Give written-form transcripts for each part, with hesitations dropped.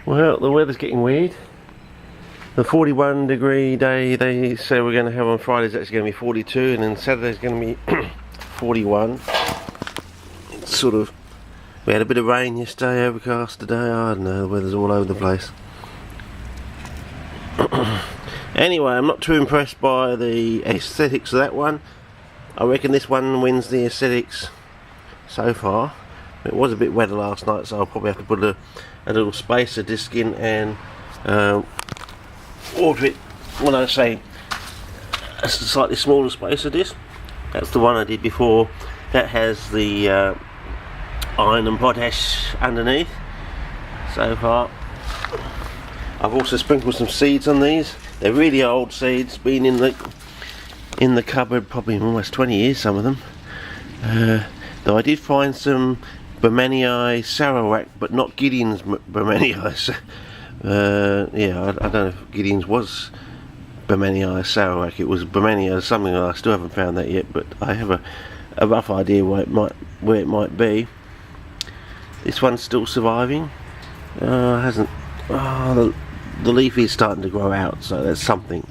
Well, the weather's getting weird. The 41 degree day they say we're going to have on Friday is actually going to be 42, and then Saturday's going to be 41. It's sort of, we had a bit of rain yesterday, overcast today. I don't know, the weather's all over the place. Anyway, I'm not too impressed by the aesthetics of that one. I reckon this one wins the aesthetics so far. It was a bit wetter last night, so I'll probably have to put a little spacer disc in and order it. When I say a slightly smaller spacer disc, that's the one I did before. That has the iron and potash underneath. So far, I've also sprinkled some seeds on these. They're really old seeds, been in the cupboard probably almost 20 years, some of them. Though I did find some Bermanii Sarawak, but not Gideon's Bermanii. Yeah, I don't know if Gideon's was Bermanii Sarawak. It was Bermanii something. I still haven't found that yet, but I have a rough idea where it might be. This one's still surviving. Hasn't. The leaf is starting to grow out, so that's something.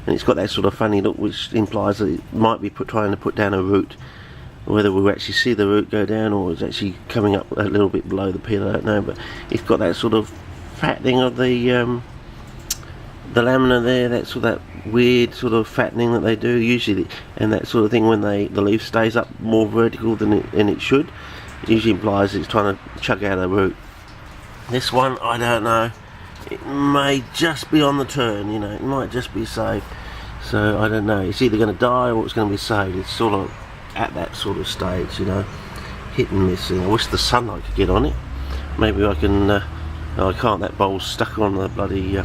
And it's got that sort of funny look, which implies that it might be trying to put down a root. Whether we'll actually see the root go down or it's actually coming up a little bit below the peel, I don't know. But it's got that sort of fattening of the lamina there. That sort of that weird sort of fattening that they do usually, and that sort of thing when the leaf stays up more vertical than it should. It usually implies it's trying to chug out a root. This one, I don't know. It may just be on the turn, you know. It might just be saved. So I don't know. It's either going to die or it's going to be saved. It's sort of at that sort of stage, you know, hit and miss. I wish the sunlight could get on it. Maybe I can. No, I can't. That bowl's stuck on the bloody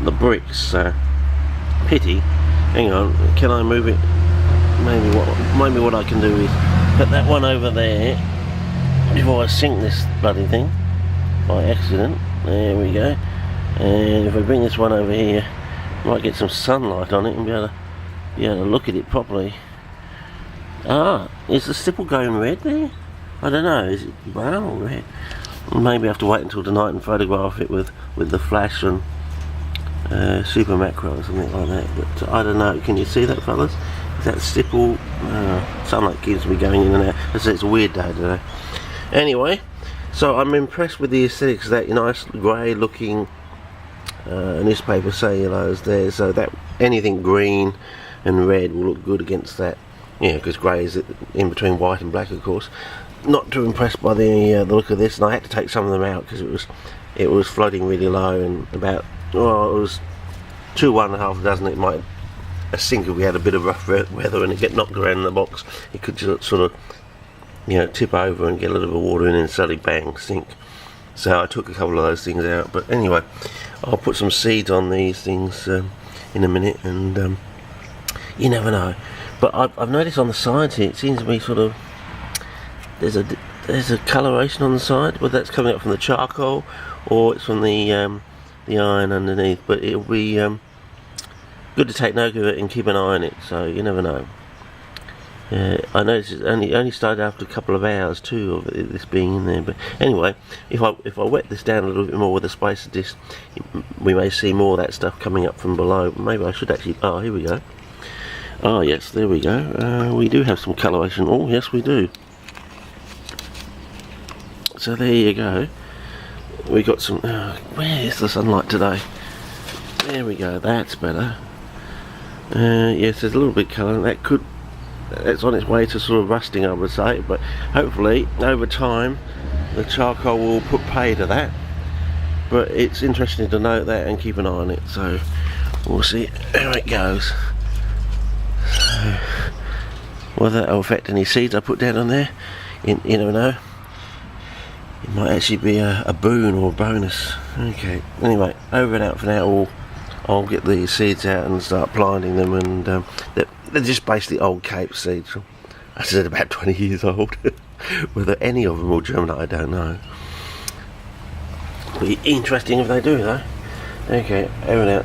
the bricks. So pity. Hang on. Can I move it? Maybe what I can do is put that one over there before I sink this bloody thing by accident. There we go. And if I bring this one over here, I might get some sunlight on it and be able to look at it properly. Ah, is the stipple going red there? I don't know, is it brown or red? Maybe I have to wait until tonight and photograph it with the flash and super macro or something like that. But I don't know, can you see that, fellas? Is that stipple? Sunlight keeps me going in and out. I say it's a weird day today. Anyway, so I'm impressed with the aesthetics of that nice grey looking newspaper cellulose there. So that anything green and red will look good against that. Yeah, because grey is in between white and black, of course. Not too impressed by the look of this, and I had to take some of them out because it was floating really low, and about it was 1.5 dozen. It might sink if we had a bit of rough weather and it get knocked around in the box. It could just sort of, you know, tip over and get a little bit of water in and suddenly bang, sink. So I took a couple of those things out. But anyway, I'll put some seeds on these things in a minute, and you never know. But I've noticed on the sides here, it seems to be sort of, there's a coloration on the side, whether that's coming up from the charcoal or it's from the iron underneath. But it'll be good to take note of it and keep an eye on it, so you never know. I noticed it only started after a couple of hours too of this being in there. But anyway, if I wet this down a little bit more with a spacer disc, we may see more of that stuff coming up from below. Maybe I should actually. Oh, here we go. Oh yes, there we go. We do have some coloration. Oh yes, we do. So there you go. We got some. Where is the sunlight today? There we go. That's better. Yes, there's a little bit colour. That's on its way to sort of rusting, I would say. But hopefully, over time, the charcoal will put pay to that. But it's interesting to note that and keep an eye on it. So we'll see how it goes. So, whether that will affect any seeds I put down on there, you never know. It might actually be a boon or a bonus. Okay, anyway, over and out for now. I'll get the seeds out and start planting them, and they're just basically old Cape seeds. I said about 20 years old. Whether any of them will germinate, I don't know. Be interesting if they do though. Okay, over and out.